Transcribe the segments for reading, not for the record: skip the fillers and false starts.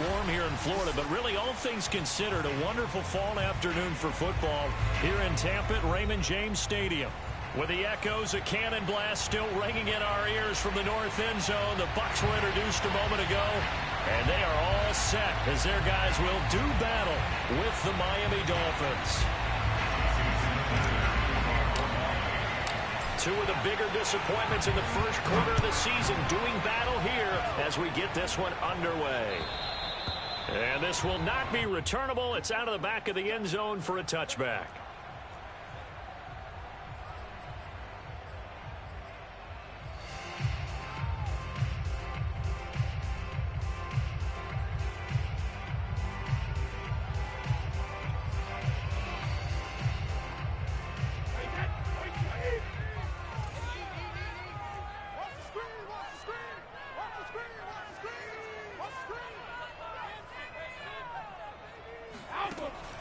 warm here in Florida, but really all things considered, a wonderful fall afternoon for football here in Tampa at Raymond James Stadium. With the echoes of cannon blast still ringing in our ears from the north end zone, the Bucs were introduced a moment ago, and they are all set as their guys will do battle with the Miami Dolphins. Two of the bigger disappointments in the first quarter of the season doing battle here as we get this one underway. And this will not be returnable. It's out of the back of the end zone for a touchback.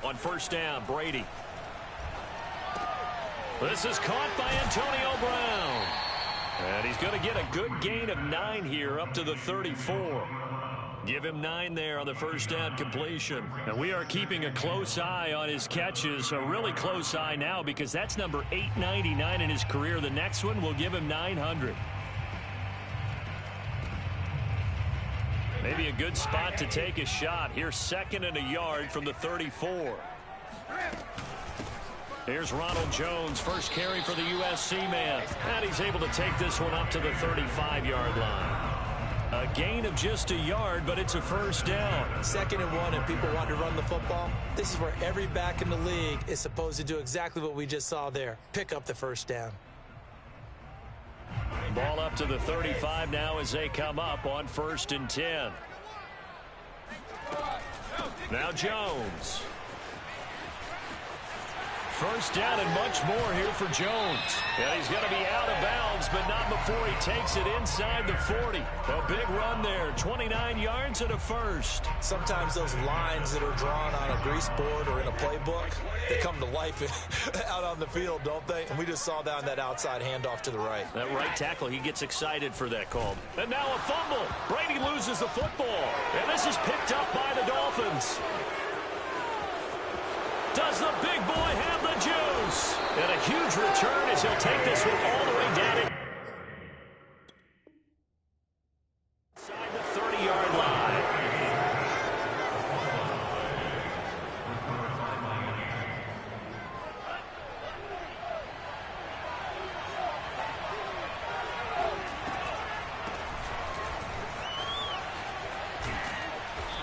On first down, Brady. This is caught by Antonio Brown. And he's going to get a good gain of 9 here up to the 34. Give him 9 there on the first down completion. And we are keeping a close eye on his catches, a really close eye now because that's number 899 in his career. The next one will give him 900. Maybe a good spot to take a shot. Here's 2nd and a yard from the 34. Here's Ronald Jones, first carry for the USC man. And he's able to take this one up to the 35-yard line. A gain of just a yard, but it's a first down. 2nd and 1, and people want to run the football. This is where every back in the league is supposed to do exactly what we just saw there. Pick up the first down. Ball up to the 35 now as they come up on 1st and 10. Now Jones. First down and much more here for Jones. And he's going to be out of bounds, but not before he takes it inside the 40. A big run there, 29 yards and a first. Sometimes those lines that are drawn on a grease board or in a playbook, they come to life out on the field, don't they? And we just saw that on that outside handoff to the right. That right tackle, he gets excited for that call. And now a fumble. Brady loses the football. And this is picked up by the Dolphins. Does the big boy have the juice? And a huge return as he'll take this one all the way down inside the 30-yard line.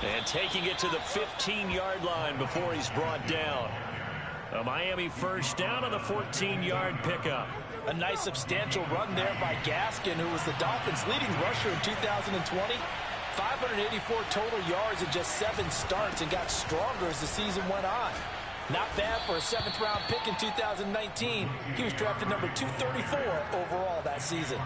And taking it to the 15-yard line before he's brought down. A Miami first down on the 14-yard pickup. A nice substantial run there by Gaskin, who was the Dolphins' leading rusher in 2020. 584 total yards in just 7 starts and got stronger as the season went on. Not bad for a 7th-round pick in 2019. He was drafted number 234 overall that season.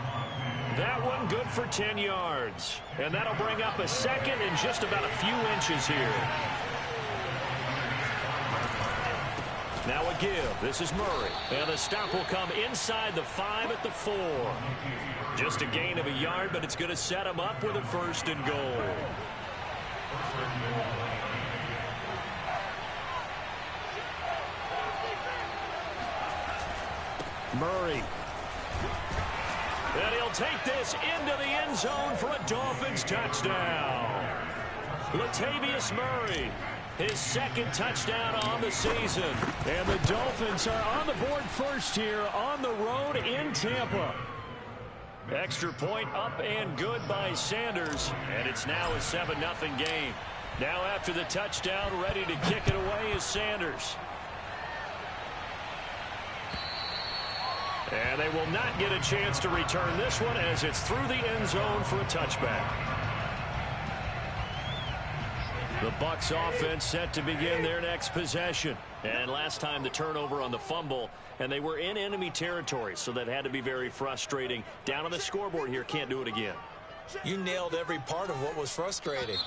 That one good for 10 yards. And that'll bring up a 2nd and just about a few inches here. Now a give. This is Murray. And the stop will come inside the 5 at the 4. Just a gain of a yard, but it's going to set him up with a 1st and goal. Murray. And he'll take this into the end zone for a Dolphins touchdown. Latavius Murray, his 2nd touchdown on the season. And the Dolphins are on the board first here on the road in Tampa. Extra point up and good by Sanders. And it's now a 7-0 game. Now after the touchdown, ready to kick it away is Sanders. And they will not get a chance to return this one as it's through the end zone for a touchback. The Bucs offense set to begin their next possession. And last time the turnover on the fumble, and they were in enemy territory, so that had to be very frustrating. Down on the scoreboard here, can't do it again. You nailed every part of what was frustrating.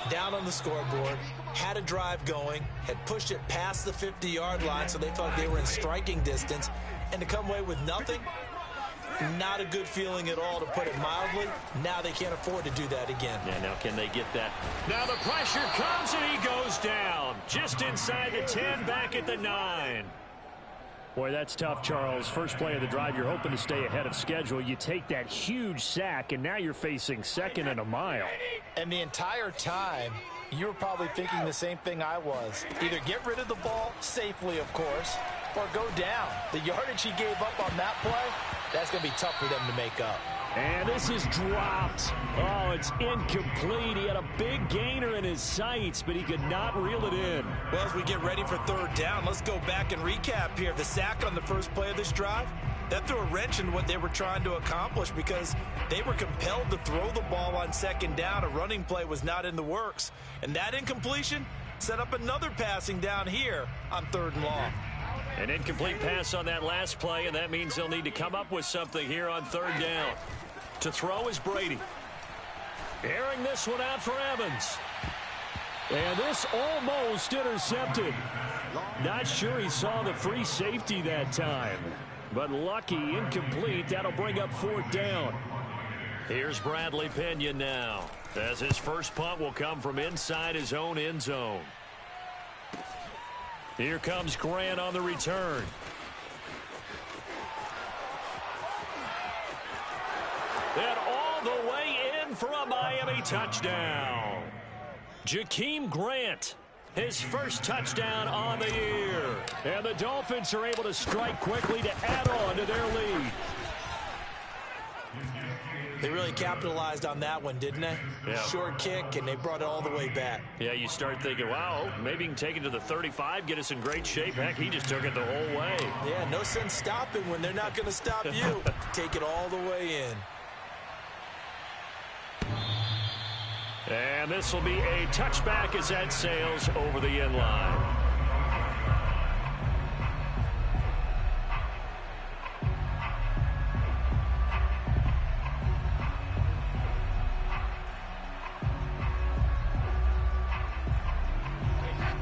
Down on the scoreboard, had a drive going, had pushed it past the 50-yard line so they felt they were in striking distance, and to come away with nothing, Not a good feeling at all, to put it mildly. Now they can't afford to do that again. Yeah, now can they get that? Now the pressure comes and he goes down. Just inside the 10, back at the 9. Boy, that's tough, Charles. First play of the drive, you're hoping to stay ahead of schedule. You take that huge sack, and now you're facing second and a mile. And the entire time, you were probably thinking the same thing I was. Either get rid of the ball, safely, of course, or go down. The yardage he gave up on that play, that's going to be tough for them to make up. And this is dropped. Oh, it's incomplete. He had a big gainer in his sights, but he could not reel it in. Well, as we get ready for third down, let's go back and recap here. The sack on the first play of this drive, that threw a wrench in what they were trying to accomplish because they were compelled to throw the ball on second down. A running play was not in the works. And that incompletion set up another passing down here on third and long. An incomplete pass on that last play, and that means they'll need to come up with something here on third down. To throw is Brady. Airing this one out for Evans. And this almost intercepted. Not sure he saw the free safety that time. But lucky, incomplete. That'll bring up fourth down. Here's Bradley Pinion now, as his first punt will come from inside his own end zone. Here comes Grant on the return. And all the way in for a Miami touchdown. Jakeem Grant, his first touchdown on the year. And the Dolphins are able to strike quickly to add on to their lead. They really capitalized on that one, didn't they? Yeah. Short kick, and they brought it all the way back. Yeah, you start thinking, wow, maybe he can take it to the 35, get us in great shape. Heck, he just took it the whole way. Yeah, no sense stopping when they're not going to stop you. Take it all the way in. And this will be a touchback as that sails over the end line.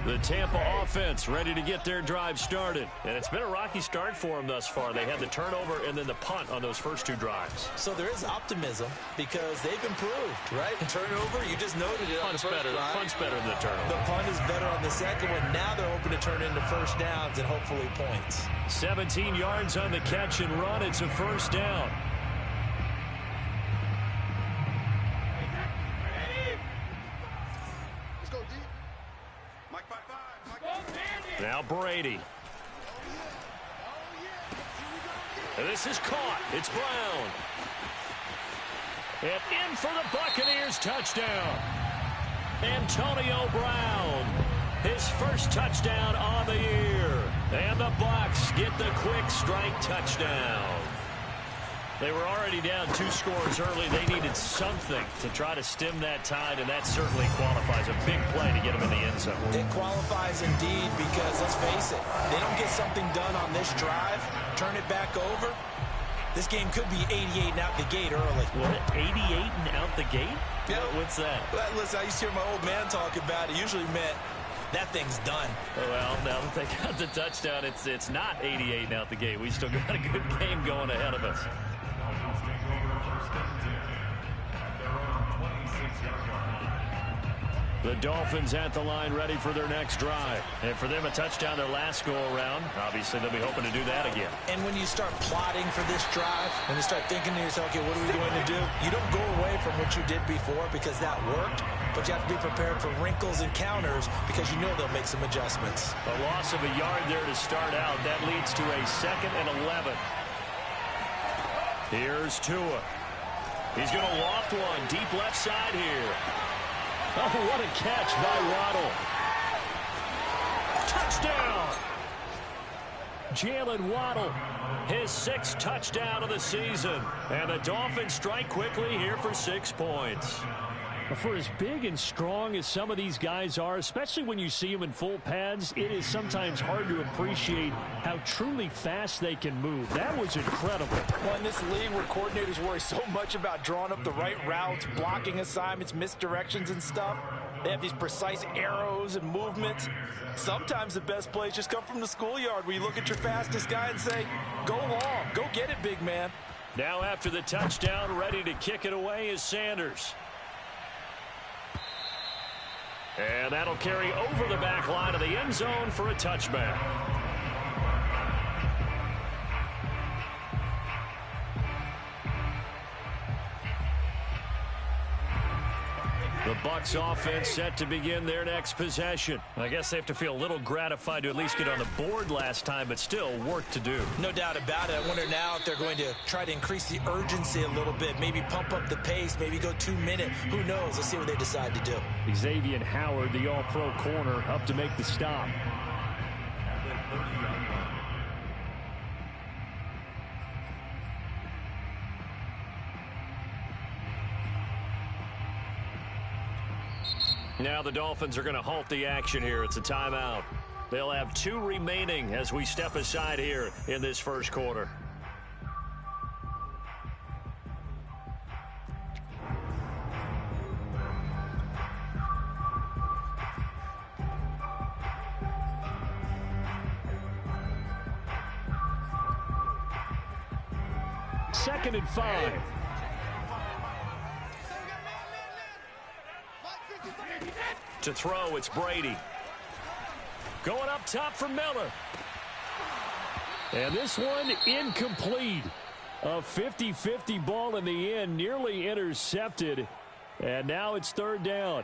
The Tampa offense ready to get their drive started. And it's been a rocky start for them thus far. They had the turnover and then the punt on those first two drives. So there is optimism because they've improved, right? Turnover, you just noted it. Punt's better. Punt's better than the turnover. The punt is better on the second one. Now they're hoping to turn into first downs and hopefully points. 17 yards on the catch and run. It's a first down. Now Brady. And this is caught. It's Brown. And in for the Buccaneers touchdown. Antonio Brown. His first touchdown on the year. And the Bucs get the quick strike touchdown. They were already down 2 scores early. They needed something to try to stem that tide, and that certainly qualifies. A big play to get them in the end zone. It qualifies indeed because, let's face it, they don't get something done on this drive, turn it back over, this game could be 88 and out the gate early. What, 88 and out the gate? Yeah. What's that? Well, listen, I used to hear my old man talk about it. Usually meant that thing's done. Well, now that they got the touchdown, it's not 88 and out the gate. We still got a good game going ahead of us. The Dolphins at the line ready for their next drive. And for them, a touchdown their last go-around. Obviously, they'll be hoping to do that again. And when you start plotting for this drive, when you start thinking to yourself, okay, what are we going to do? You don't go away from what you did before because that worked, but you have to be prepared for wrinkles and counters because you know they'll make some adjustments. A loss of a yard there to start out. That leads to a 2nd and 11. Here's Tua. He's going to loft one deep left side here. Oh, what a catch by Waddle. Touchdown! Jalen Waddle, his 6th touchdown of the season. And the Dolphins strike quickly here for 6 points. For as big and strong as some of these guys are, especially when you see them in full pads, it is sometimes hard to appreciate how truly fast they can move. That was incredible. Well, in this league where coordinators worry so much about drawing up the right routes, blocking assignments, misdirections and stuff, they have these precise arrows and movements. Sometimes the best plays just come from the schoolyard where you look at your fastest guy and say, go long, go get it, big man. Now after the touchdown, ready to kick it away is Sanders. And that'll carry over the back line of the end zone for a touchback. The Bucs offense set to begin their next possession. I guess they have to feel a little gratified to at least get on the board last time, but still work to do. No doubt about it. I wonder now if they're going to try to increase the urgency a little bit, maybe pump up the pace, maybe go 2-minute. Who knows? Let's see what they decide to do. Xavier Howard, the all-pro corner, up to make the stop. Now the Dolphins are going to halt the action here. It's a timeout. They'll have 2 remaining as we step aside here in this first quarter. Second and 5. To throw, it's Brady. Going up top for Miller. And this one incomplete. A 50-50 ball in the end, nearly intercepted. And now it's third down.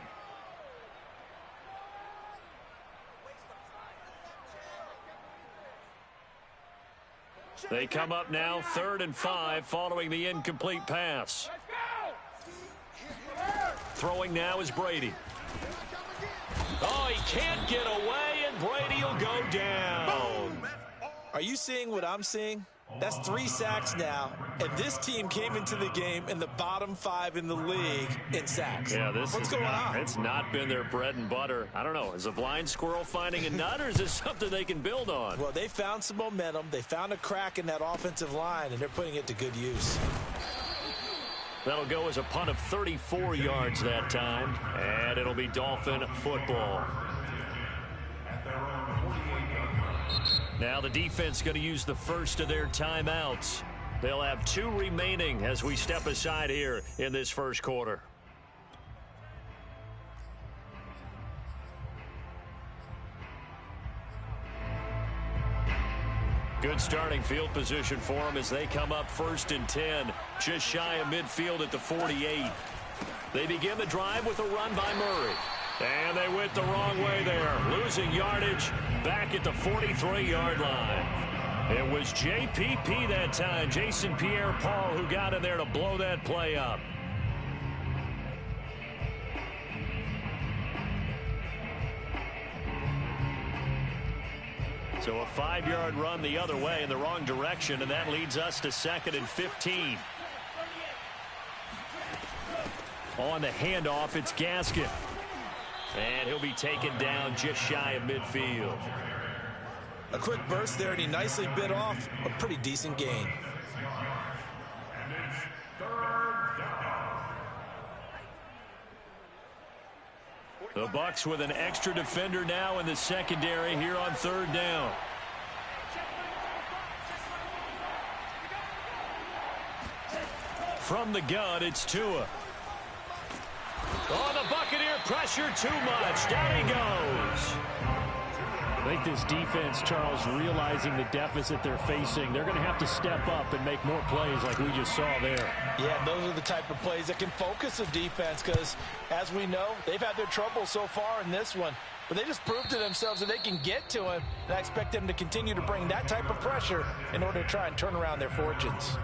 They come up now 3rd and 5 following the incomplete pass. Throwing now is Brady. Oh, he can't get away, and Brady will go down. Are you seeing what I'm seeing? That's 3 sacks now, and this team came into the game in the bottom 5 in the league in sacks. Yeah, what's going on? It's not been their bread and butter. I don't know. Is a blind squirrel finding a nut, or is this something they can build on? Well, they found some momentum. They found a crack in that offensive line, and they're putting it to good use. That'll go as a punt of 34 yards that time, and it'll be Dolphin football. Now the defense going to use the first of their timeouts. They'll have 2 remaining as we step aside here in this first quarter. Good starting field position for them as they come up 1st and 10, just shy of midfield at the 48. They begin the drive with a run by Murray. And they went the wrong way there, losing yardage back at the 43-yard line. It was JPP that time, Jason Pierre-Paul, who got in there to blow that play up. So a 5-yard run the other way in the wrong direction, and that leads us to 2nd and 15. On the handoff, it's Gaskin. And he'll be taken down just shy of midfield. A quick burst there, and he nicely bit off a pretty decent gain. The Bucs with an extra defender now in the secondary here on 3rd down. From the gun, it's Tua. Oh, the Buccaneer pressure too much. Down he goes. I think this defense, Charles, realizing the deficit they're facing, they're going to have to step up and make more plays like we just saw there. Yeah, those are the type of plays that can focus a defense because, as we know, they've had their trouble so far in this one. But they just proved to themselves that they can get to him, and I expect them to continue to bring that type of pressure in order to try and turn around their fortunes.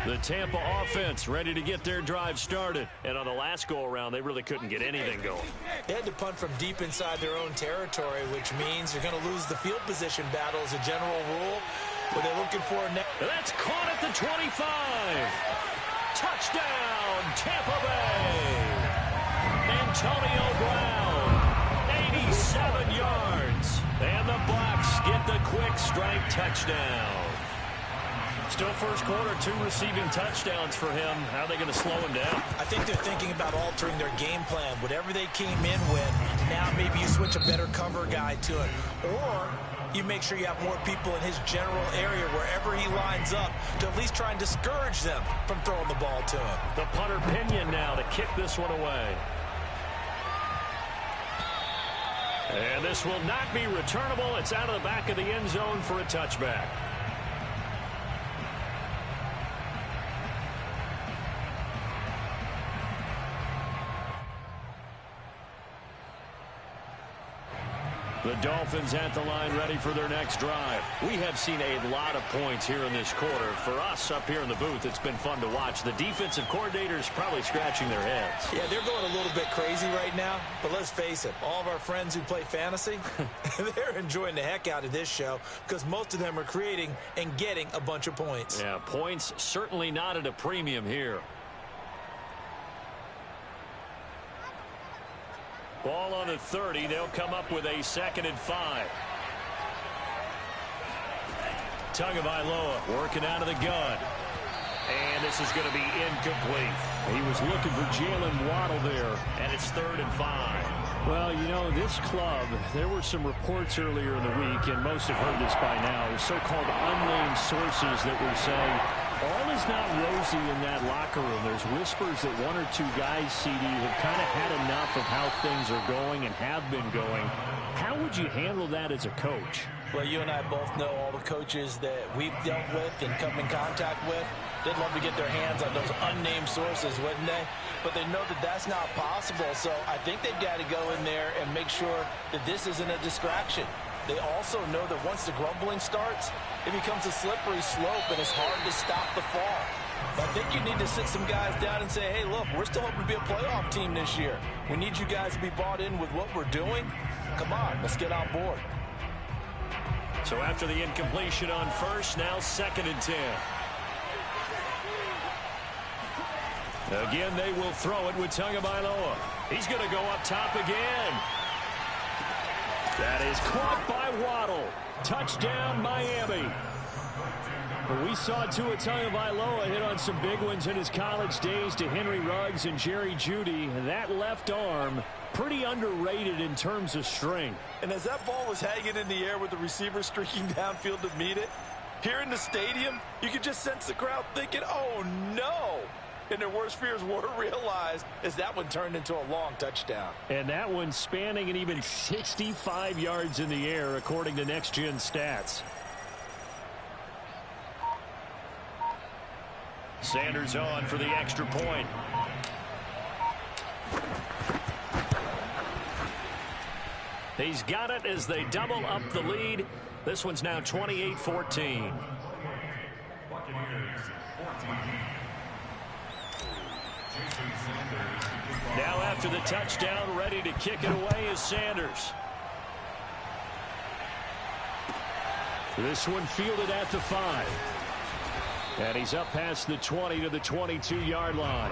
The Tampa offense ready to get their drive started. And on the last go-around, they really couldn't get anything going. They had to punt from deep inside their own territory, which means you're going to lose the field position battle as a general rule. What they're looking for now. That's caught at the 25. Touchdown, Tampa Bay. Antonio Brown, 87 yards. And the Bucs get the quick strike touchdown. Still first quarter, 2 receiving touchdowns for him. How are they going to slow him down? I think they're thinking about altering their game plan. Whatever they came in with, now maybe you switch a better cover guy to it. Or you make sure you have more people in his general area wherever he lines up to at least try and discourage them from throwing the ball to him. The punter Pinion now to kick this one away. And this will not be returnable. It's out of the back of the end zone for a touchback. The Dolphins at the line ready for their next drive. We have seen a lot of points here in this quarter. For us up here in the booth, it's been fun to watch. The defensive coordinators probably scratching their heads. Yeah, they're going a little bit crazy right now. But let's face it, all of our friends who play fantasy, they're enjoying the heck out of this show because most of them are creating and getting a bunch of points. Yeah, points certainly not at a premium here. Ball on the 30. They'll come up with a 2nd and 5. Tagovailoa working out of the gun. And this is going to be incomplete. He was looking for Jalen Waddle there, and it's 3rd and 5. Well, you know, this club, there were some reports earlier in the week, and most have heard this by now, so-called unnamed sources that were saying all is not rosy in that locker room. There's whispers that 1 or 2 guys, CD, have kind of had enough of how things are going and have been going. How would you handle that as a coach? Well, you and I both know all the coaches that we've dealt with and come in contact with. They'd love to get their hands on those unnamed sources, wouldn't they? But they know that that's not possible, so I think they've got to go in there and make sure that this isn't a distraction. They also know that once the grumbling starts, it becomes a slippery slope, and it's hard to stop the fall. But I think you need to sit some guys down and say, hey, look, we're still hoping to be a playoff team this year. We need you guys to be bought in with what we're doing. Come on, let's get on board. So after the incompletion on first, now 2nd and 10. Again, they will throw it with Tagovailoa. He's going to go up top again. That is caught by Waddle. Touchdown, Miami. But we saw Tua Tagovailoa hit on some big ones in his college days to Henry Ruggs and Jerry Jeudy. That left arm, pretty underrated in terms of strength. And as that ball was hanging in the air with the receiver streaking downfield to meet it, here in the stadium, you could just sense the crowd thinking, oh, no. And their worst fears were realized as that one turned into a long touchdown. And that one spanning an even 65 yards in the air, according to Next Gen Stats. Sanders on for the extra point. He's got it as they double up the lead. This one's now 28-14. Now after the touchdown, ready to kick it away is Sanders. This one fielded at the 5. And he's up past the 20 to the 22-yard line.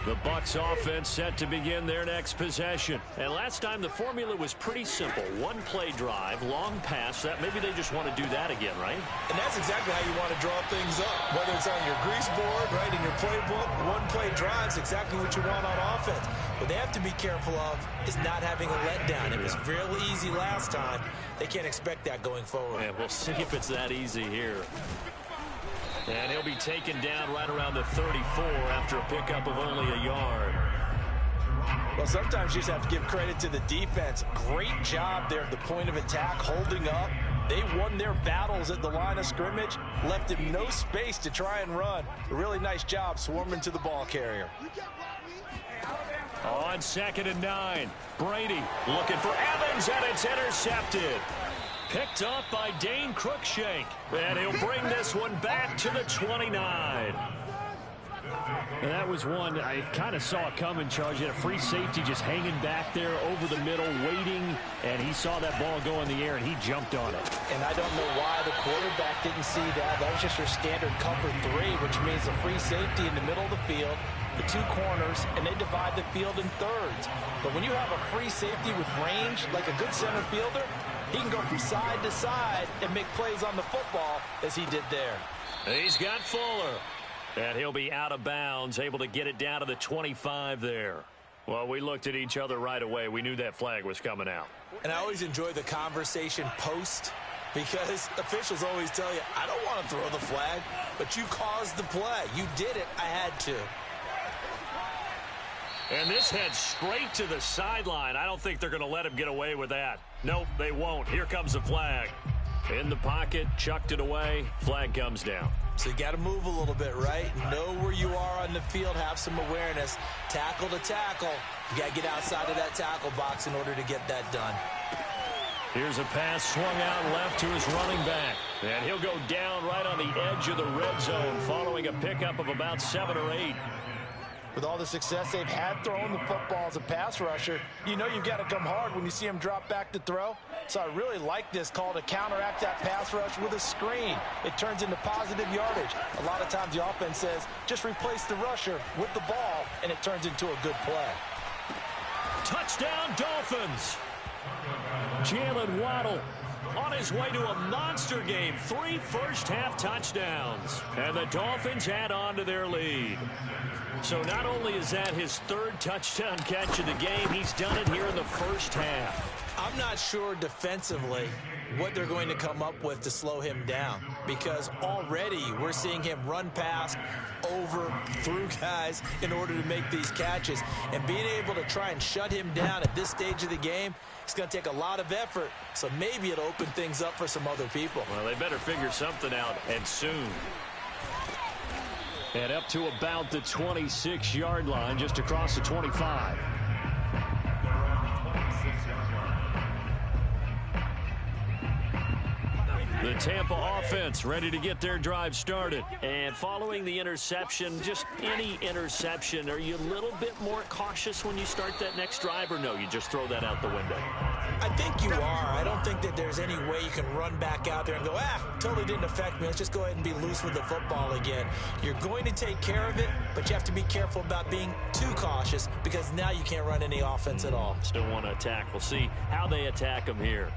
The Bucs offense set to begin their next possession. And last time the formula was pretty simple. One play drive, long pass. That maybe they just want to do that again, right? And that's exactly how you want to draw things up. Whether it's on your grease board, right, in your playbook, one play drive is exactly what you want on offense. What they have to be careful of is not having a letdown. It was real easy last time. They can't expect that going forward. And we'll see if it's that easy here. And he'll be taken down right around the 34 after a pickup of only a yard. Well, sometimes you just have to give credit to the defense. Great job there at the point of attack, holding up. They won their battles at the line of scrimmage, left him no space to try and run. A really nice job swarming to the ball carrier. On 2nd and 9, Brady looking for Evans, and it's intercepted. Picked up by Dane Cruikshank. And he'll bring this one back to the 29. And that was one I kind of saw it coming, Charge. He had a free safety just hanging back there over the middle, waiting. And he saw that ball go in the air, and he jumped on it. And I don't know why the quarterback didn't see that. That was just your standard cover 3, which means a free safety in the middle of the field. the two corners, and they divide the field in thirds. But when you have a free safety with range, like a good center fielder, he can go from side to side and make plays on the football as he did there. He's got Fuller. And he'll be out of bounds, able to get it down to the 25 there. Well, we looked at each other right away. We knew that flag was coming out. And I always enjoy the conversation post, because officials always tell you, I don't want to throw the flag, but you caused the play. You did it. I had to. And this heads straight to the sideline. I don't think they're going to let him get away with that. Nope, they won't. Here comes the flag. In the pocket, chucked it away. Flag comes down. So you got to move a little bit, right? Know where you are on the field. Have some awareness. Tackle to tackle. You got to get outside of that tackle box in order to get that done. Here's a pass swung out left to his running back. And he'll go down right on the edge of the red zone following a pickup of about 7 or 8. With all the success they've had throwing the football as a pass rusher, you know you've got to come hard when you see him drop back to throw. So I really like this call to counteract that pass rush with a screen. It turns into positive yardage. A lot of times the offense says, just replace the rusher with the ball, and it turns into a good play. Touchdown, Dolphins! Jalen Waddle on his way to a monster game. 3 first-half touchdowns. And the Dolphins add on to their lead. So not only is that his 3rd touchdown catch of the game, he's done it here in the first half. I'm not sure defensively what they're going to come up with to slow him down, because already we're seeing him run past, over, through guys in order to make these catches. And being able to try and shut him down at this stage of the game, it's going to take a lot of effort. So maybe it'll open things up for some other people. Well, they better figure something out, and soon. And up to about the 26-yard line, just across the 25. The Tampa offense ready to get their drive started. And following the interception, just any interception, are you a little bit more cautious when you start that next drive, or no, you just throw that out the window? I think you are. I don't think that there's any way you can run back out there and go, totally didn't affect me. Let's just go ahead and be loose with the football again. You're going to take care of it, but you have to be careful about being too cautious, because now you can't run any offense at all. Still want to attack. We'll see how they attack them here.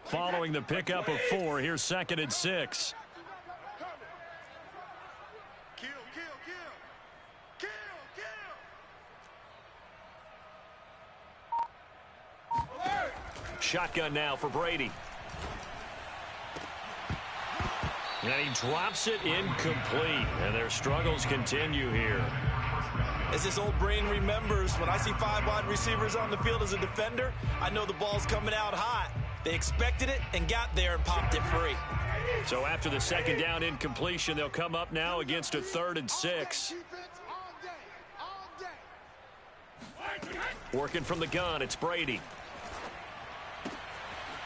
Following the pickup of 4, here's 2nd and 6. Shotgun now for Brady. And he drops it incomplete. And their struggles continue here. As this old brain remembers, when I see 5 wide receivers on the field as a defender, I know the ball's coming out hot. They expected it and got there and popped it free. So after the 2nd down incompletion, they'll come up now against a 3rd and 6. Working from the gun, it's Brady.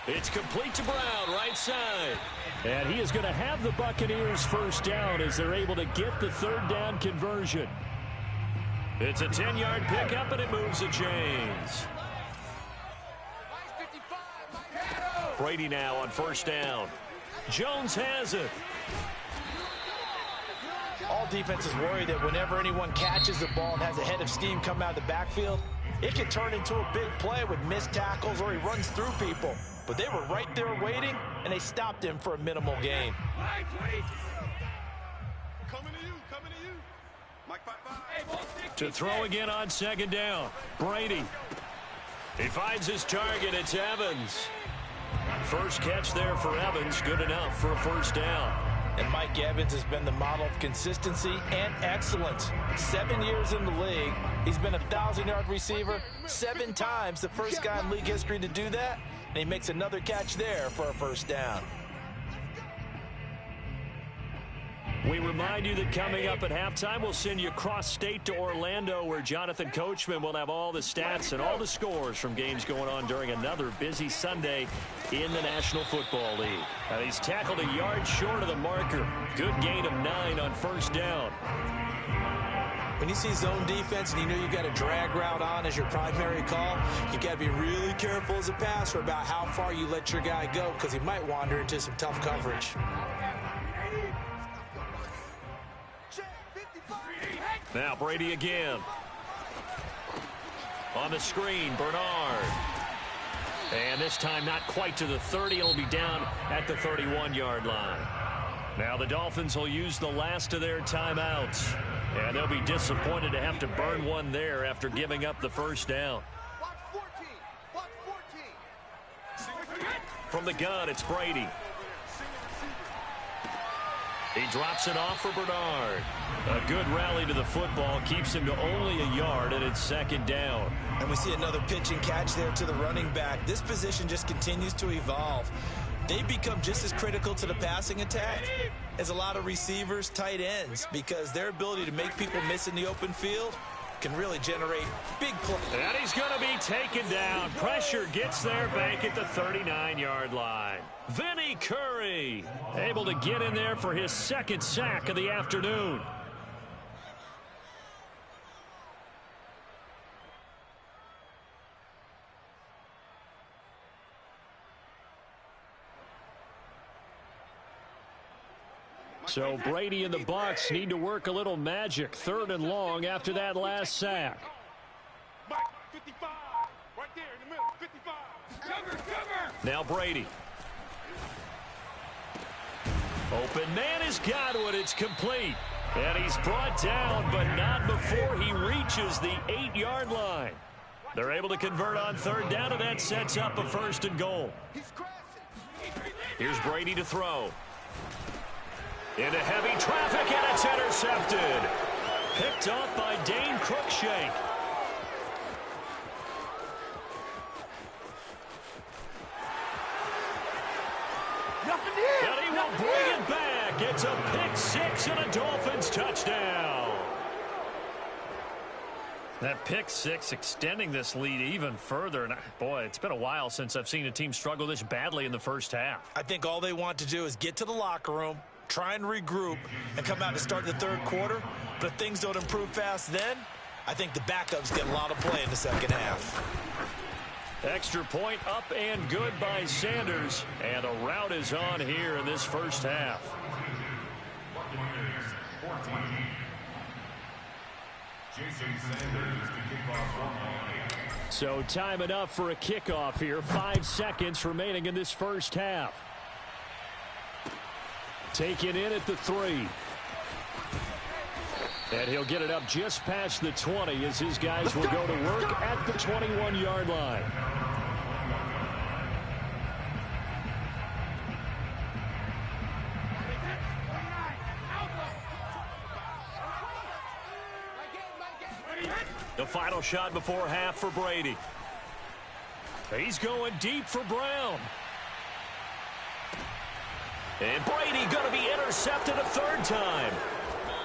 It's complete to Brown, right side. And he is going to have the Buccaneers first down as they're able to get the 3rd down conversion. It's a 10-yard pickup, and it moves the chains. Brady now on 1st down. Jones has it. All defenses worry that whenever anyone catches the ball and has a head of steam come out of the backfield, it can turn into a big play with missed tackles or he runs through people. But they were right there waiting, and they stopped him for a minimal gain. To throw again on 2nd down. Brady. He finds his target. It's Evans. First catch there for Evans. Good enough for a 1st down. And Mike Evans has been the model of consistency and excellence. 7 years in the league. He's been a 1,000-yard receiver 7 times, the first guy in league history to do that. And he makes another catch there for a 1st down. We remind you that coming up at halftime, we'll send you cross-state to Orlando, where Jonathan Coachman will have all the stats and all the scores from games going on during another busy Sunday in the National Football League. Now, he's tackled a yard short of the marker. Good gain of 9 on 1st down. When you see zone defense and you know you've got a drag route on as your primary call, you've got to be really careful as a passer about how far you let your guy go because he might wander into some tough coverage. Now Brady again. On the screen, Bernard. And this time not quite to the 30. It'll be down at the 31-yard line. Now the Dolphins will use the last of their timeouts. And they'll be disappointed to have to burn one there after giving up the first down. From the gun, it's Brady. He drops it off for Bernard. A good rally to the football keeps him to only a yard, and it's second down. And we see another pitch and catch there to the running back. This position just continues to evolve. They become just as critical to the passing attack as a lot of receivers, tight ends, because their ability to make people miss in the open field can really generate big plays. And he's going to be taken down. Pressure gets there back at the 39-yard line. Vinny Curry able to get in there for his second sack of the afternoon. So Brady and the Bucs need to work a little magic. 3rd and long after that last sack. 55, right there in the middle, 55. Cover. Now Brady. Open man has got it. It's complete. And he's brought down, but not before he reaches the 8-yard line. They're able to convert on 3rd down, and that sets up a 1st and goal. Here's Brady to throw. Into heavy traffic, and it's intercepted. Picked off by Dane Cruikshank. And he will bring it back. It's a pick 6 and a Dolphins touchdown. That pick 6 extending this lead even further. And boy, it's been a while since I've seen a team struggle this badly in the first half. I think all they want to do is get to the locker room, try and regroup, and come out to start the 3rd quarter. But if things don't improve fast then, I think the backups get a lot of play in the second half. Extra point up and good by Sanders. And a rout is on here in this first half. So time enough for a kickoff here. 5 seconds remaining in this first half. Taken in at the 3. And he'll get it up just past the 20 as his guys will go to work at the 21-yard line. The final shot before half for Brady. He's going deep for Brown. And Brady going to be intercepted a 3rd time.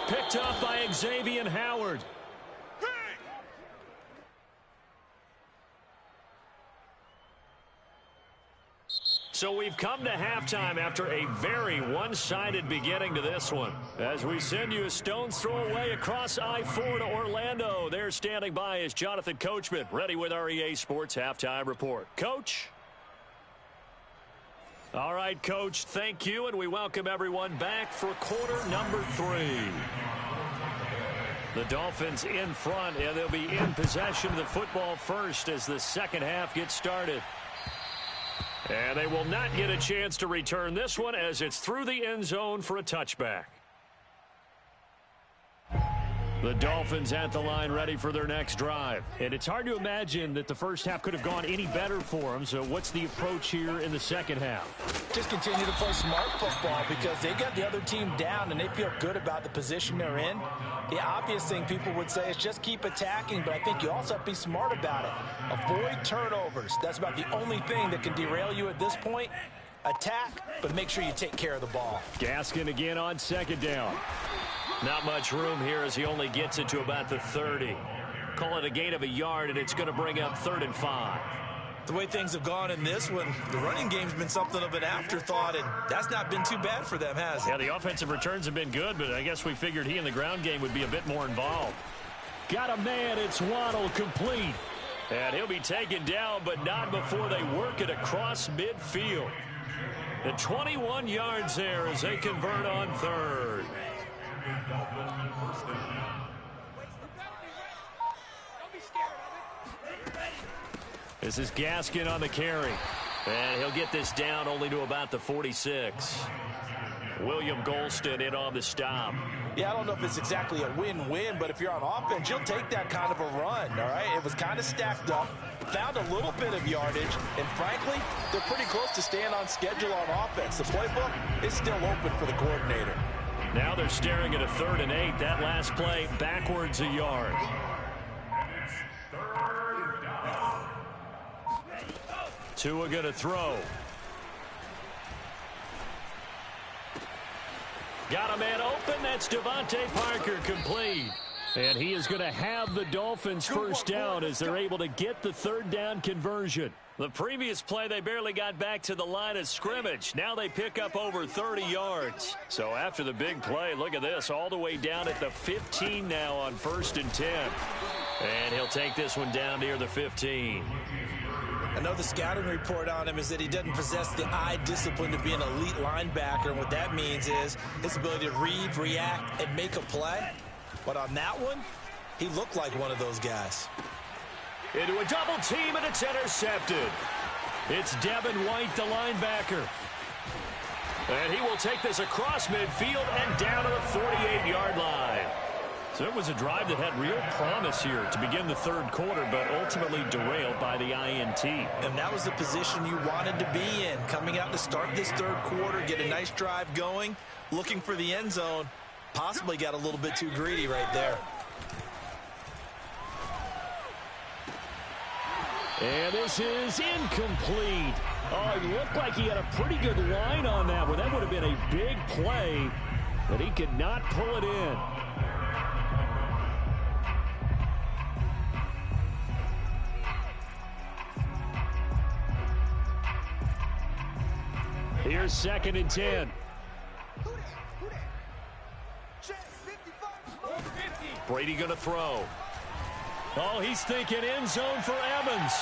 Picked up by Xavier Howard. So we've come to halftime after a very one-sided beginning to this one. As we send you a stone's throw away across I-4 to Orlando. There standing by is Jonathan Coachman, ready with our EA Sports Halftime Report. Coach? All right, Coach, thank you, and we welcome everyone back for quarter number 3. The Dolphins in front, and they'll be in possession of the football first as the second half gets started. And they will not get a chance to return this one as it's through the end zone for a touchback. The Dolphins at the line ready for their next drive. And it's hard to imagine that the first half could have gone any better for them. So what's the approach here in the second half? Just continue to play smart football because they got the other team down and they feel good about the position they're in. The obvious thing people would say is just keep attacking, but I think you also have to be smart about it. Avoid turnovers. That's about the only thing that can derail you at this point. Attack, but make sure you take care of the ball. Gaskin again on second down. Not much room here as he only gets it to about the 30. Call it a gain of a yard, and it's going to bring up 3rd and 5. The way things have gone in this one, the running game's been something of an afterthought, and that's not been too bad for them, has it? Yeah, the offensive returns have been good, but I guess we figured he in the ground game would be a bit more involved. got a man. It's Waddle, complete. And he'll be taken down, but not before they work it across midfield. The 21 yards there as they convert on third. This is Gaskin on the carry. And he'll get this down only to about the 46. William Golston in on the stop. Yeah, I don't know if it's exactly a win-win, but if you're on offense, you'll take that kind of a run, all right? It was kind of stacked up, found a little bit of yardage, and frankly, they're pretty close to staying on schedule on offense. The playbook is still open for the coordinator. Now they're staring at a 3rd and 8. That last play backwards a yard. Tua going to throw. Got a man open. That's Devontae Parker, complete. And he is going to have the Dolphins first down as they're able to get the 3rd down conversion. The previous play, they barely got back to the line of scrimmage. Now they pick up over 30 yards. So after the big play, look at this, all the way down at the 15 now on 1st and 10. And he'll take this one down near the 15. I know the scouting report on him is that he doesn't possess the eye discipline to be an elite linebacker, and what that means is his ability to read, react, and make a play. But on that one, he looked like one of those guys. Into a double team, and it's intercepted. It's Devin White, the linebacker. And he will take this across midfield and down to the 48-yard line. So it was a drive that had real promise here to begin the 3rd quarter, but ultimately derailed by the INT. And that was the position you wanted to be in, coming out to start this 3rd quarter, get a nice drive going, looking for the end zone. Possibly got a little bit too greedy right there. And this is incomplete. Oh, it looked like he had a pretty good line on that one. That would have been a big play, but he could not pull it in. Here's 2nd and 10. Brady going to throw. Oh, he's thinking end zone for Evans.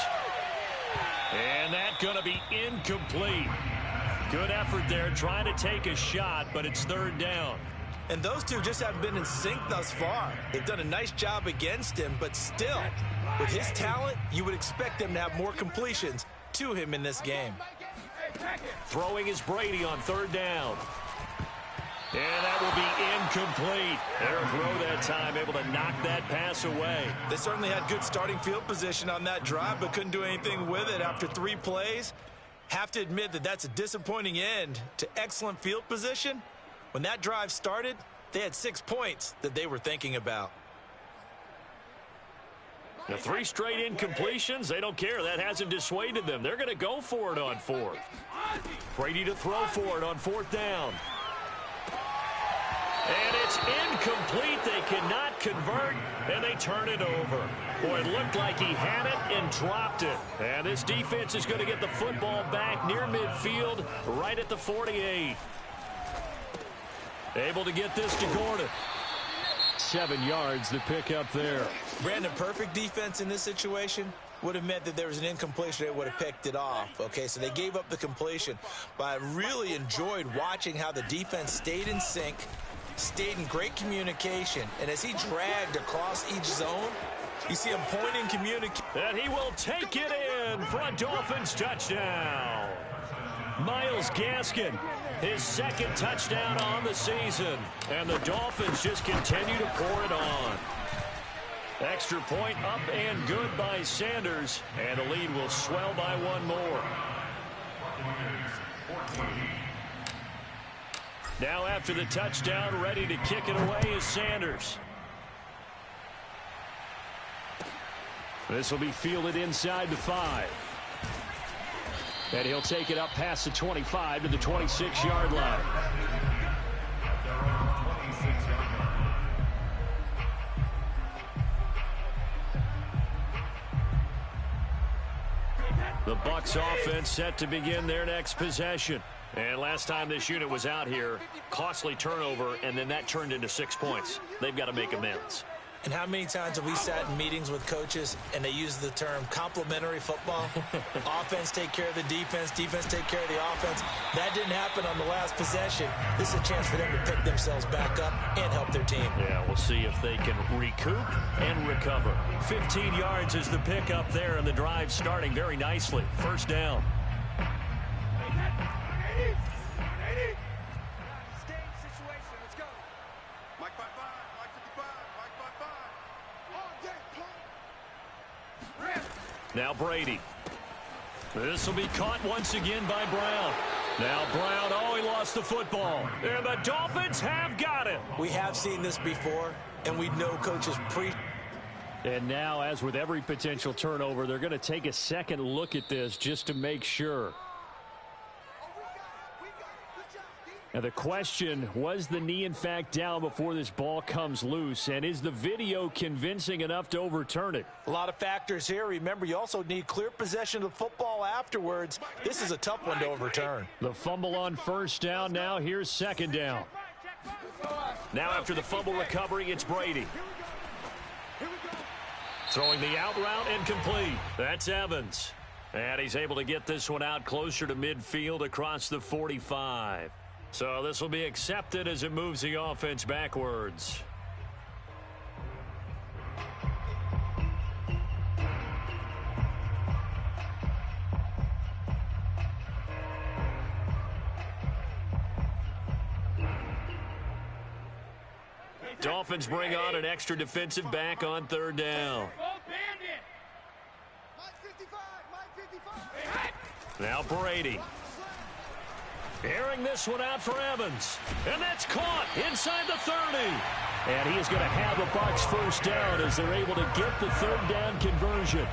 And that's going to be incomplete. Good effort there, trying to take a shot, but it's 3rd down. And those two just haven't been in sync thus far. They've done a nice job against him, but still, with his talent, you would expect them to have more completions to him in this game. Throwing is Brady on 3rd down. And that will be incomplete. Eric Rowe that time able to knock that pass away. They certainly had good starting field position on that drive, but couldn't do anything with it after 3 plays. Have to admit that that's a disappointing end to excellent field position. When that drive started, they had 6 points that they were thinking about. The 3 straight incompletions, they don't care. That hasn't dissuaded them. They're going to go for it on 4th. Brady to throw for it on 4th down. And it's incomplete. They cannot convert, and they turn it over. Boy, it looked like he had it and dropped it. And this defense is going to get the football back near midfield, right at the 48. Able to get this to Gordon. 7 yards to pick up there. Brandon, perfect defense in this situation would have meant that there was an incompletion that would have picked it off. Okay, so they gave up the completion. But I really enjoyed watching how the defense stayed in sync, stayed in great communication, and as he dragged across each zone, you see him pointing communication. And he will take it in for a Dolphins touchdown. Myles Gaskin, his 2nd touchdown on the season. And the Dolphins just continue to pour it on. Extra point up and good by Sanders. And the lead will swell by 1 more. Now after the touchdown, ready to kick it away is Sanders. This will be fielded inside the 5. And he'll take it up past the 25 to the 26-yard line. The Bucs offense set to begin their next possession. And last time this unit was out here, costly turnover, and then that turned into 6 points. They've got to make amends. And how many times have we sat in meetings with coaches and they use the term complementary football? Offense take care of the defense, defense take care of the offense. That didn't happen on the last possession. This is a chance for them to pick themselves back up and help their team. Yeah, we'll see if they can recoup and recover. 15 yards is the pickup there, and the drive starting very nicely. First down. Now Brady. This will be caught once again by Brown. Now Brown, oh, he lost the football. And the Dolphins have got it. We have seen this before, and we know coaches And now, as with every potential turnover, they're going to take a second look at this just to make sure. Now the question, was the knee in fact down before this ball comes loose? And is the video convincing enough to overturn it? A lot of factors here. Remember, you also need clear possession of the football afterwards. This is a tough one to overturn. The fumble on first down. Now here's second down. Now after the fumble recovery, it's Brady. Throwing the out route incomplete. That's Evans. And he's able to get this one out closer to midfield across the 45. So this will be accepted as it moves the offense backwards. Dolphins bring on an extra defensive back on third down. Now Brady. Airing this one out for Evans. And that's caught inside the 30. And he is going to have the Bucs first down as they're able to get the third down conversion.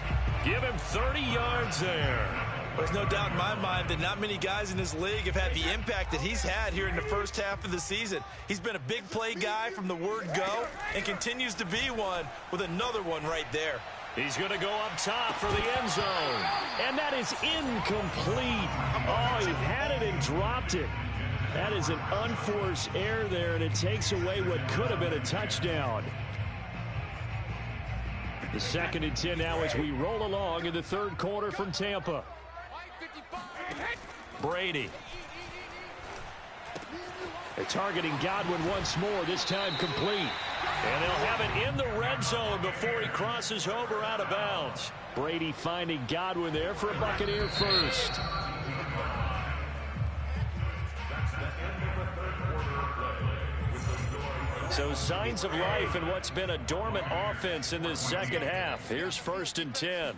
Give him 30 yards there. There's no doubt in my mind that not many guys in this league have had the impact that he's had here in the first half of the season. He's been a big play guy from the word go and continues to be one with another one right there. He's going to go up top for the end zone. And that is incomplete. Oh, he had it and dropped it. That is an unforced error there, and it takes away what could have been a touchdown. The 2nd and 10 now as we roll along in the third quarter from Tampa. Brady. They're targeting Godwin once more, this time complete. And they'll have it in the red zone before he crosses over out of bounds. Brady finding Godwin there for a Buccaneer first. So signs of life in what's been a dormant offense in this second half. Here's 1st and 10.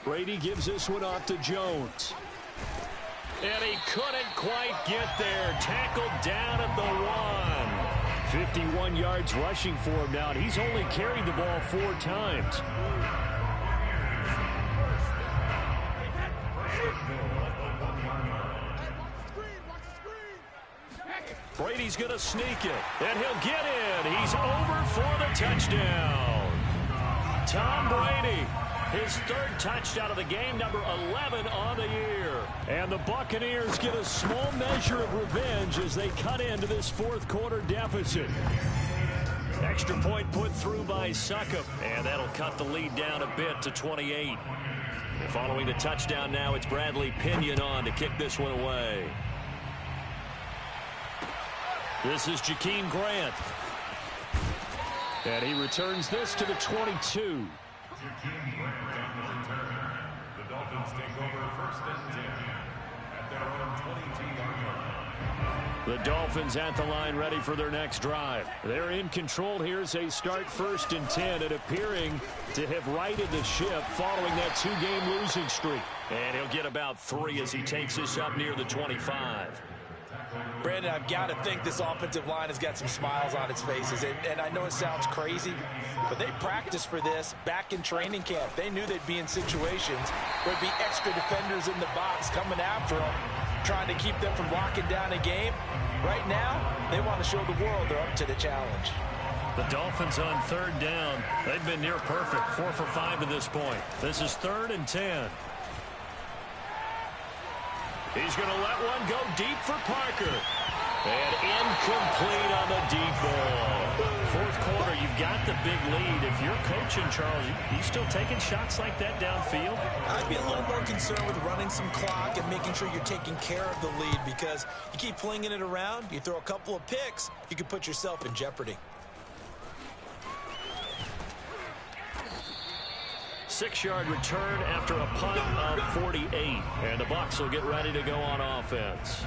Brady gives this one off to Jones. And he couldn't quite get there. Tackled down at the 1. 51 yards rushing for him now, and he's only carried the ball 4 times. Brady's going to sneak it, and he'll get in. He's over for the touchdown. Tom Brady, his 3rd touchdown of the game, number 11 on the year. And the Buccaneers get a small measure of revenge as they cut into this 4th quarter deficit. Extra point put through by Succop, and that'll cut the lead down a bit to 28. Following the touchdown now, it's Bradley Pinion on to kick this one away. This is Jakeem Grant. And he returns this to the 22. The Dolphins take over 1st and 10 at their own 22-yard line. The Dolphins at the line ready for their next drive. They're in control here as they start 1st and 10 and appearing to have righted the ship following that 2-game losing streak. And he'll get about 3 as he takes this up near the 25. Brandon, I've got to think this offensive line has got some smiles on its faces. And I know it sounds crazy, but they practiced for this back in training camp. They knew they'd be in situations where there'd be extra defenders in the box coming after them, trying to keep them from locking down a game. Right now, they want to show the world they're up to the challenge. The Dolphins on 3rd down. They've been near perfect, 4 for 5 to this point. This is 3rd and 10. He's going to let one go deep for Parker. And incomplete on the deep ball. Fourth quarter, you've got the big lead. If you're coaching, Charles, you still taking shots like that downfield? I'd be a little more concerned with running some clock and making sure you're taking care of the lead, because you keep flinging it around, you throw a couple of picks, you can put yourself in jeopardy. 6-yard return after a punt of 48. And the Bucs will get ready to go on offense.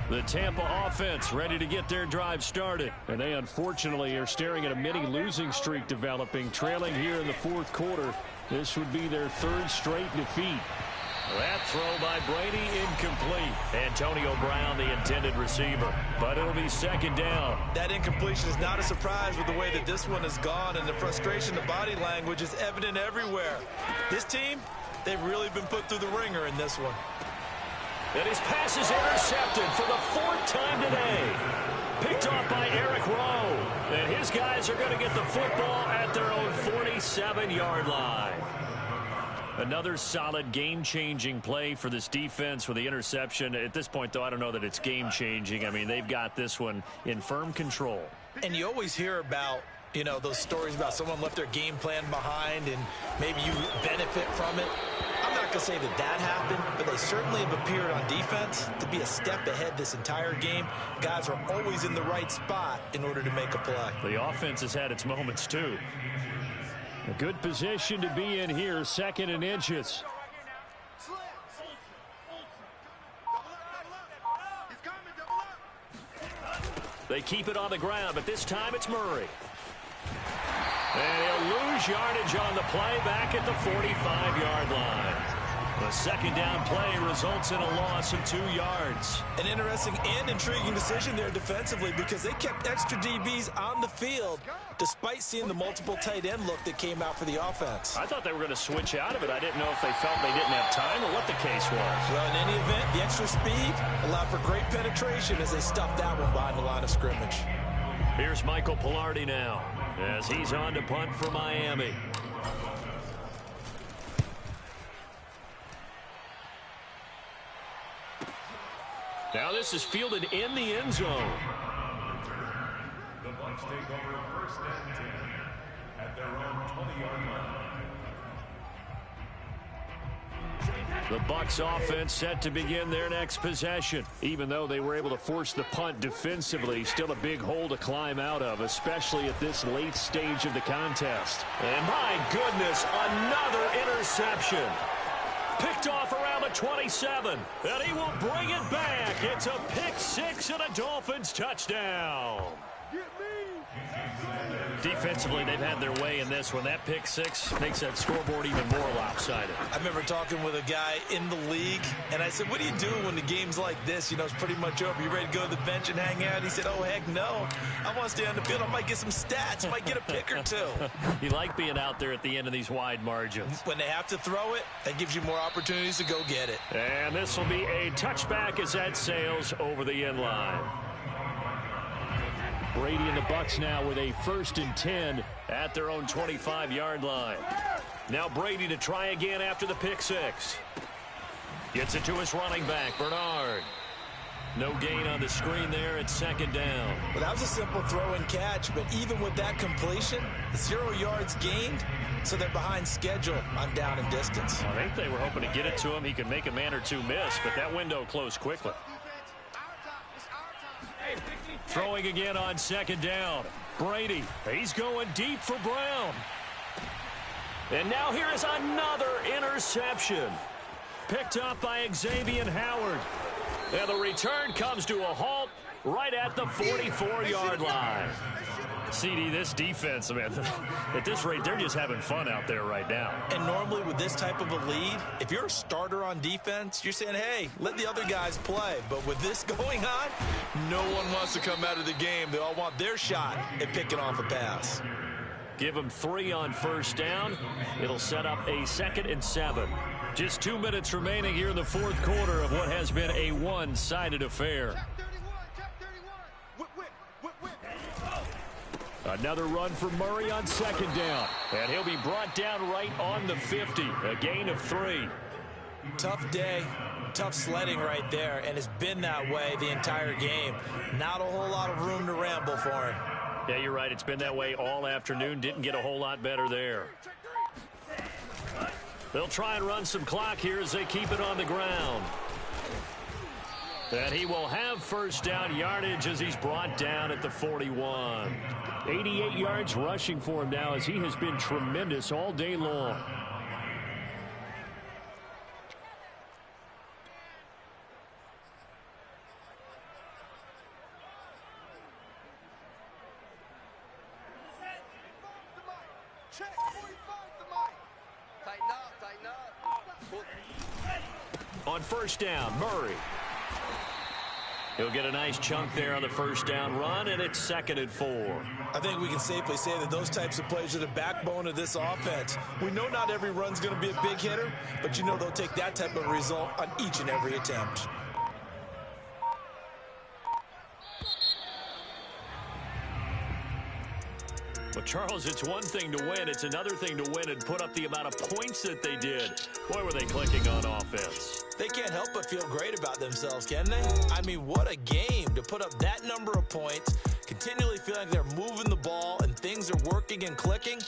The Tampa offense ready to get their drive started. And they unfortunately are staring at a mini losing streak developing, trailing here in the fourth quarter. This would be their third straight defeat. That throw by Brady incomplete. Antonio Brown, the intended receiver. But it'll be second down. That incompletion is not a surprise with the way that this one has gone, and the frustration, the body language is evident everywhere. This team, they've really been put through the ringer in this one. And his pass is intercepted for the fourth time today. Picked off by Eric Rowe. And his guys are going to get the football at their own 47-yard line. Another solid game-changing play for this defense with the interception. At this point, though, I don't know that it's game-changing. I mean, they've got this one in firm control. And you always hear about, you know, those stories about someone left their game plan behind and maybe you benefit from it. I'm not going to say that that happened, but they certainly have appeared on defense to be a step ahead this entire game. Guys are always in the right spot in order to make a play. The offense has had its moments, too. A good position to be in here, second and inches. They keep it on the ground, but this time it's Murray. And he'll lose yardage on the play back at the 45-yard line. The second down play results in a loss of 2 yards. An interesting and intriguing decision there defensively, because they kept extra DBs on the field despite seeing the multiple tight end look that came out for the offense. I thought they were going to switch out of it. I didn't know if they felt they didn't have time or what the case was. Well, in any event, the extra speed allowed for great penetration as they stuffed that one behind the line of scrimmage. Here's Michael Pilardi now as he's on to punt for Miami. Now this is fielded in the end zone. The Bucs take over first and 10 at their own 20-yard line. The Bucs offense set to begin their next possession. Even though they were able to force the punt defensively, still a big hole to climb out of, especially at this late stage of the contest. And my goodness, another interception. Picked off around the 27, and he will bring it back. It's a pick six and a Dolphins touchdown. Defensively, they've had their way in this one. That pick six makes that scoreboard even more lopsided. I remember talking with a guy in the league, and I said, what do you do when the game's like this? You know, it's pretty much over. You ready to go to the bench and hang out? He said, oh, heck no. I want to stay on the field. I might get some stats. I might get a pick or two. You like being out there at the end of these wide margins. When they have to throw it, that gives you more opportunities to go get it. And this will be a touchback as that sails over the end line. Brady and the Bucs now with a 1st and 10 at their own 25-yard line. Now Brady to try again after the pick six. Gets it to his running back, Bernard. No gain on the screen there at second down. Well, that was a simple throw and catch, but even with that completion, 0 yards gained, so they're behind schedule on down and distance. I think they were hoping to get it to him. He could make a man or two miss, but that window closed quickly. Throwing again on second down. Brady, he's going deep for Brown. And now here is another interception. Picked up by Xavier Howard. And the return comes to a halt right at the 44-yard line. CD, this defense, man, at this rate, they're just having fun out there right now. And normally with this type of a lead, if you're a starter on defense, you're saying, hey, let the other guys play. But with this going on, no one wants to come out of the game. They all want their shot at picking off a pass. Give them 3 on first down. It'll set up a 2nd and 7. Just 2 minutes remaining here in the fourth quarter of what has been a one-sided affair. Another run for Murray on second down. And he'll be brought down right on the 50. A gain of 3. Tough day. tough sledding right there, and it's been that way the entire game. Not a whole lot of room to ramble for him. Yeah, you're right. It's been that way all afternoon. Didn't get a whole lot better there. They'll try and run some clock here as they keep it on the ground. And he will have first down yardage as he's brought down at the 41. 88 yards rushing for him now as he has been tremendous all day long. On first down, Murray. He'll get a nice chunk there on the first down run, and it's 2nd and 4. I think we can safely say that those types of plays are the backbone of this offense. We know not every run's going to be a big hitter, but you know they'll take that type of result on each and every attempt. Well, Charles, it's one thing to win. It's another thing to win and put up the amount of points that they did. Boy, were they clicking on offense. They can't help but feel great about themselves, can they? I mean, what a game to put up that number of points, continually feeling like they're moving the ball and things are working and clicking.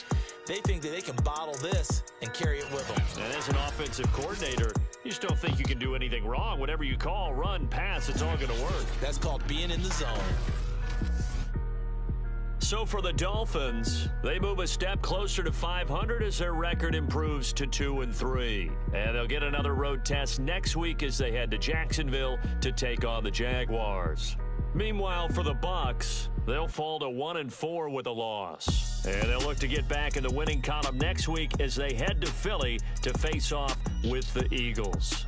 They think that they can bottle this and carry it with them. And as an offensive coordinator, you just don't think you can do anything wrong. Whatever you call, run, pass, it's all going to work. That's called being in the zone. So for the Dolphins, they move a step closer to 500 as their record improves to 2-3. And they'll get another road test next week as they head to Jacksonville to take on the Jaguars. Meanwhile, for the Bucs, they'll fall to 1-4 with a loss. And they'll look to get back in the winning column next week as they head to Philly to face off with the Eagles.